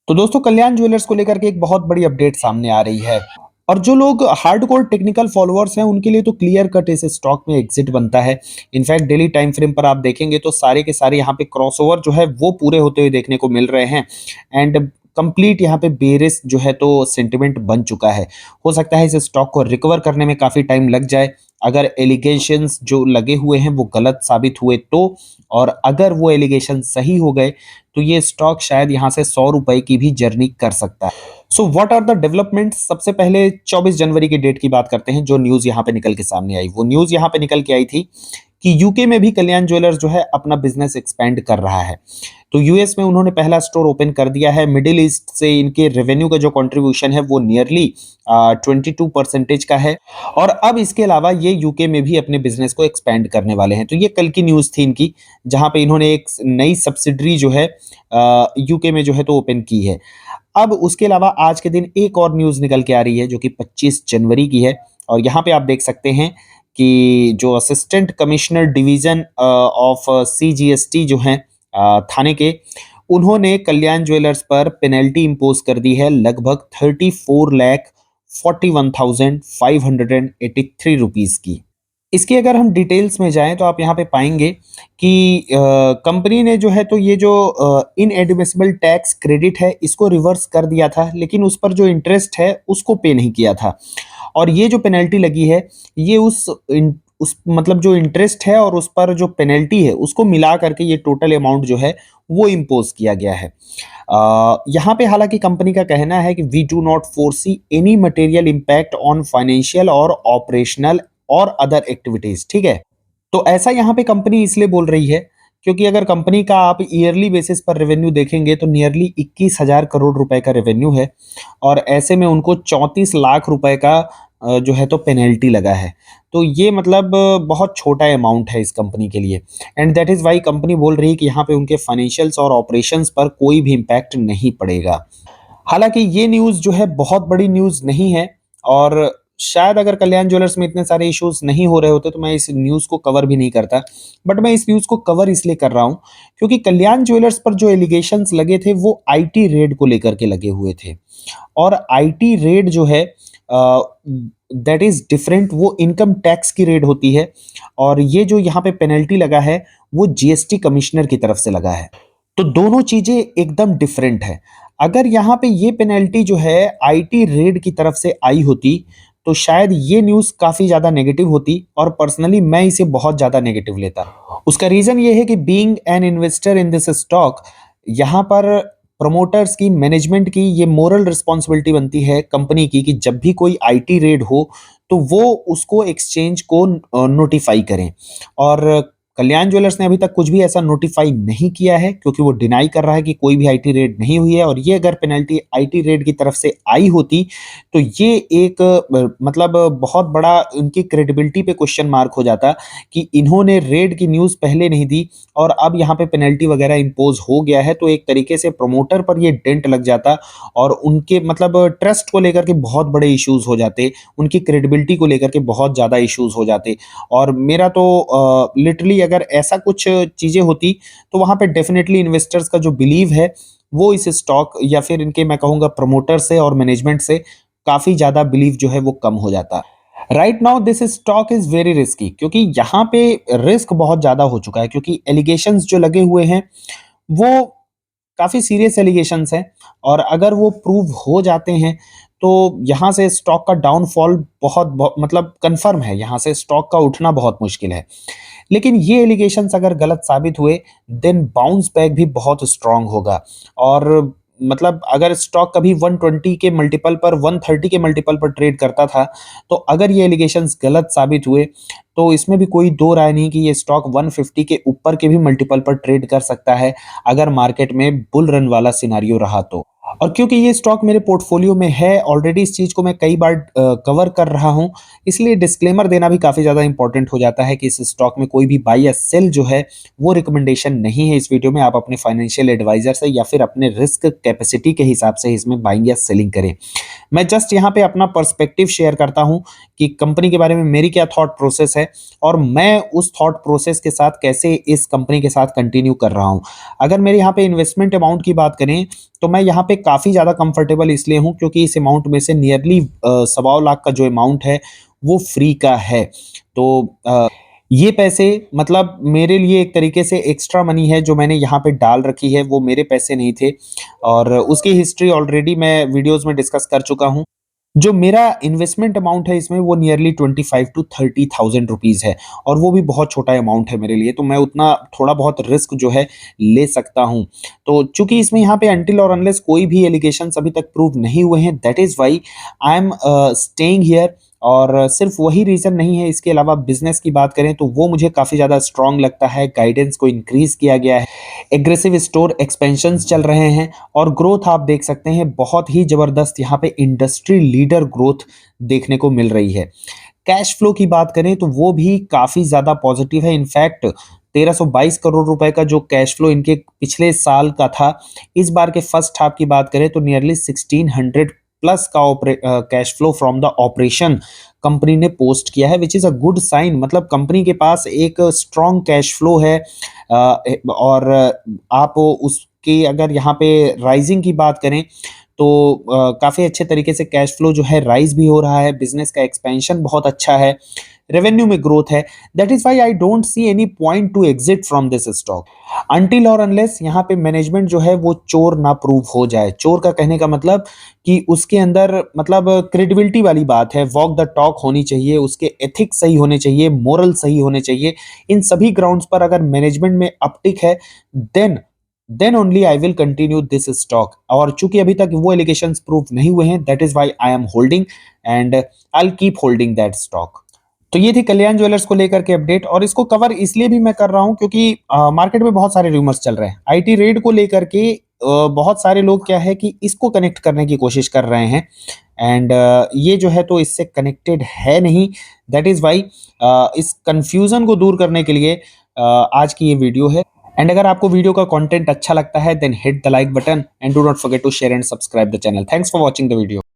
तो दोस्तों कल्याण ज्वेलर्स को लेकर के एक बहुत बड़ी अपडेट सामने आ रही है। और जो लोग हार्डकोर टेक्निकल फॉलोअर्स हैं उनके लिए तो क्लियर कट इस स्टॉक में एग्जिट बनता है। इनफैक्ट डेली टाइम फ्रेम पर आप देखेंगे तो सारे के सारे यहाँ पे क्रॉसओवर जो है वो पूरे होते हुए देखने को मिल रहे हैं। एंड कंप्लीट यहाँ पे बेरिस जो है तो सेंटिमेंट बन चुका है। हो सकता है इस स्टॉक को रिकवर करने में काफी टाइम लग जाए, अगर एलिगेशंस जो लगे हुए हैं वो गलत साबित हुए तो। और अगर वो एलिगेशन सही हो गए तो ये स्टॉक शायद यहाँ से 100 रुपए की भी जर्नी कर सकता है। So what are the developments? सबसे पहले 24 जनवरी की डेट की बात करते हैं। जो न्यूज यहाँ पे निकल के सामने आई, वो न्यूज यहाँ पे निकल के आई थी कि यूके में भी कल्याण ज्वेलर्स जो है अपना बिजनेस एक्सपेंड कर रहा है। तो यूएस में उन्होंने पहला स्टोर ओपन कर दिया है। मिडिल ईस्ट से इनके रेवेन्यू का जो कंट्रीब्यूशन है वो नियरली 22% का है। और अब इसके अलावा ये यूके में भी अपने बिजनेस को एक्सपेंड करने वाले हैं। तो ये कल की न्यूज थी इनकी, जहां पे इन्होंने एक नई सब्सिडरी जो है यूके में जो है तो ओपन की है। अब उसके अलावा आज के दिन एक और न्यूज निकल के आ रही है जो कि 25 जनवरी की है। और यहाँ पे आप देख सकते हैं कि जो assistant commissioner division of CGST जो हैं थाने के, उन्होंने कल्याण ज्वेलर्स पर पेनल्टी इंपोज कर दी है लगभग 34,41,583 रुपीस की। इसकी अगर हम डिटेल्स में जाएं तो आप यहाँ पे पाएंगे कि कंपनी ने जो है तो ये जो इनएडमिसिबल टैक्स क्रेडिट है इसको रिवर्स कर दिया था, लेकिन उस पर जो इंटरेस्ट है उसको पे नहीं किया था। और ये जो पेनल्टी लगी है ये उस मतलब जो इंटरेस्ट है और उस पर जो पेनल्टी है उसको मिला करके ये टोटल अमाउंट जो है वो इम्पोज किया गया है। यहाँ पे हालांकि कंपनी का कहना है कि we do not foresee any material impact on financial और ऑपरेशनल और अदर एक्टिविटीज। ठीक है, तो ऐसा यहाँ पे कंपनी इसलिए बोल रही है क्योंकि अगर कंपनी का आप ईयरली बेसिस पर रेवेन्यू देखेंगे तो नियरली 21,000 करोड़ रुपए का रेवेन्यू है। और ऐसे में उनको 34 लाख रुपए का जो है तो पेनल्टी लगा है। तो ये मतलब बहुत छोटा अमाउंट है इस कंपनी के लिए। And that is why company बोल रही है कि यहाँ पे उनके फाइनेंशियल्स और ऑपरेशंस पर कोई भी इम्पैक्ट नहीं पड़ेगा। हालांकि ये न्यूज़ जो है बहुत बड़ी न्यूज़ नहीं है। और शायद अगर कल्याण ज्वेलर्स में इतने सारे इश्यूज नहीं हो रहे होते तो मैं इस न्यूज़ को कवर भी नहीं करता। बट मैं इस न्यूज़ को कवर इसलिए कर रहा हूँ क्योंकि कल्याण ज्वेलर्स पर जो एलिगेशंस लगे थे वो आईटी रेड को लेकर के लगे हुए थे। और आईटी रेड जो है दैट इज डिफरेंट, वो इनकम टैक्स की रेड होती है। और ये जो यहाँ पे पेनल्टी लगा है वो जीएसटी कमिश्नर की तरफ से लगा है। तो दोनों चीजें एकदम डिफरेंट है। अगर यहाँ पे ये पेनल्टी जो है आईटी रेड की तरफ से आई होती तो शायद ये न्यूज़ काफ़ी ज़्यादा नेगेटिव होती, और पर्सनली मैं इसे बहुत ज़्यादा नेगेटिव लेता। उसका रीज़न ये है कि being an investor in this stock, यहाँ पर प्रमोटर्स की, मैनेजमेंट की ये मोरल रिस्पॉन्सिबिलिटी बनती है कंपनी की कि जब भी कोई आईटी रेड हो तो वो उसको एक्सचेंज को नोटिफाई करें। और कल्याण ज्वेलर्स ने अभी तक कुछ भी ऐसा नोटिफाई नहीं किया है क्योंकि वो डिनाई कर रहा है कि कोई भी आईटी रेड नहीं हुई है। और ये अगर पेनल्टी आईटी रेड की तरफ से आई होती तो ये एक मतलब बहुत बड़ा उनकी क्रेडिबिलिटी पे क्वेश्चन मार्क हो जाता कि इन्होंने रेड की न्यूज़ पहले नहीं दी और अब यहाँ पे पेनल्टी वगैरह इम्पोज हो गया है। तो एक तरीके से प्रमोटर पर ये डेंट लग जाता और उनके मतलब ट्रस्ट को लेकर के बहुत बड़े इश्यूज हो जाते, उनकी क्रेडिबिलिटी को लेकर के बहुत ज़्यादा इश्यूज हो जाते। और मेरा तो लिटरली अगर ऐसा कुछ चीज़ें होती तो वहाँ पे डेफिनेटली इन्वेस्टर्स का जो बिलीव है वो इस स्टॉक या फिर इनके मैं कहूँगा प्रमोटर से और मैनेजमेंट से काफ़ी ज़्यादा बिलीव जो है वो कम हो जाता। Right now this stock is very risky क्योंकि यहाँ पे रिस्क बहुत ज़्यादा हो चुका है क्योंकि एलिगेशंस जो लगे हुए हैं वो काफ़ी सीरियस एलिगेशंस हैं। और अगर वो प्रूव हो जाते हैं तो यहाँ से स्टॉक का डाउनफॉल बहुत मतलब कंफर्म है, यहाँ से स्टॉक का उठना बहुत मुश्किल है। लेकिन ये एलिगेशंस अगर गलत साबित हुए देन बाउंस बैक भी बहुत स्ट्रांग होगा। और मतलब अगर स्टॉक कभी 120 के मल्टीपल पर 130 के मल्टीपल पर ट्रेड करता था, तो अगर ये एलिगेशंस गलत साबित हुए तो इसमें भी कोई दो राय नहीं कि ये स्टॉक 150 के ऊपर के भी मल्टीपल पर ट्रेड कर सकता है अगर मार्केट में बुल रन वाला सिनारियो रहा तो। और क्योंकि ये स्टॉक मेरे पोर्टफोलियो में है ऑलरेडी, इस चीज़ को मैं कई बार कवर कर रहा हूँ, इसलिए डिस्क्लेमर देना भी काफ़ी ज़्यादा इंपॉर्टेंट हो जाता है कि इस स्टॉक में कोई भी बाई या सेल जो है वो रिकमेंडेशन नहीं है। इस वीडियो में आप अपने फाइनेंशियल एडवाइजर से या फिर अपने रिस्क कैपेसिटी के हिसाब से इसमें बाइंग या सेलिंग करें। मैं जस्ट यहाँ पे अपना पर्सपेक्टिव शेयर करता हूँ कि कंपनी के बारे में मेरी क्या थॉट प्रोसेस है और मैं उस थॉट प्रोसेस के साथ कैसे इस कंपनी के साथ कंटिन्यू कर रहा हूँ। अगर मेरे यहाँ पे इन्वेस्टमेंट अमाउंट की बात करें तो मैं यहाँ पे काफ़ी ज़्यादा कंफर्टेबल इसलिए हूँ क्योंकि इस अमाउंट में से नियरली सवा लाख का जो अमाउंट है वो फ्री का है। तो ये पैसे मतलब मेरे लिए एक तरीके से एक्स्ट्रा मनी है जो मैंने यहाँ पे डाल रखी है, वो मेरे पैसे नहीं थे और उसकी हिस्ट्री ऑलरेडी मैं वीडियोज़ में डिस्कस कर चुका हूँ। जो मेरा इन्वेस्टमेंट अमाउंट है इसमें वो नियरली 25 टू 30,000 रुपीज़ है और वो भी बहुत छोटा अमाउंट है मेरे लिए, तो मैं उतना थोड़ा बहुत रिस्क जो है ले सकता हूँ। तो चूँकि इसमें यहाँ पे अनटिल और अनलेस कोई भी एलिगेशंस अभी तक प्रूव नहीं हुए हैं, that is why I am staying here और सिर्फ़ वही रीज़न नहीं है, इसके अलावा बिज़नेस की बात करें तो वो मुझे काफ़ी ज़्यादा स्ट्रॉन्ग लगता है, गाइडेंस को इंक्रीज़ किया गया है, एग्रेसिव स्टोर एक्सपेंशंस चल रहे हैं और ग्रोथ आप देख सकते हैं बहुत ही ज़बरदस्त यहाँ पे इंडस्ट्री लीडर ग्रोथ देखने को मिल रही है। कैश फ्लो की बात करें तो वो भी काफ़ी ज़्यादा पॉजिटिव है। इनफैक्ट 1322 करोड़ रुपए का जो कैश फ्लो इनके पिछले साल का था, इस बार के फर्स्ट हाफ की बात करें तो नियरली 1600 प्लस का cash flow from the operation company ने पोस्ट किया है, which is a good sign. मतलब कंपनी के पास एक स्ट्रॉन्ग कैश फ्लो है और आप उसकी अगर यहाँ पे राइजिंग की बात करें तो काफ़ी अच्छे तरीके से कैश फ्लो जो है राइज़ भी हो रहा है, बिज़नेस का एक्सपेंशन बहुत अच्छा है, रेवेन्यू में ग्रोथ है। That is why I don't see any point two exit from this stock until और अनलेस यहाँ पे मैनेजमेंट जो है वो चोर ना प्रूव हो जाए। चोर का कहने का मतलब कि उसके अंदर मतलब क्रेडिबिलिटी वाली बात है, वॉक द टॉक होनी चाहिए, उसके एथिक्स सही होने चाहिए, मोरल सही होने चाहिए। इन सभी ग्राउंड्स पर अगर मैनेजमेंट में अपटिक है then then only I will continue this stock और चूंकि अभी तक वो एलिगेशंस प्रूव नहीं हुए हैं that is why I am holding and I will keep holding that stock. तो ये थी कल्याण ज्वेलर्स को लेकर के अपडेट और इसको कवर इसलिए भी मैं कर रहा हूं क्योंकि मार्केट में बहुत सारे रूमर्स चल रहे हैं आईटी रेड को लेकर के। बहुत सारे लोग क्या है कि इसको कनेक्ट करने की कोशिश कर रहे हैं एंड ये जो है तो इससे कनेक्टेड है नहीं। दैट इज वाई इस कंफ्यूजन को दूर करने के लिए आज की ये वीडियो है। एंड अगर आपको वीडियो का कंटेंट अच्छा लगता है then hit the like button and do not forget to share and subscribe the channel. Thanks for watching the video.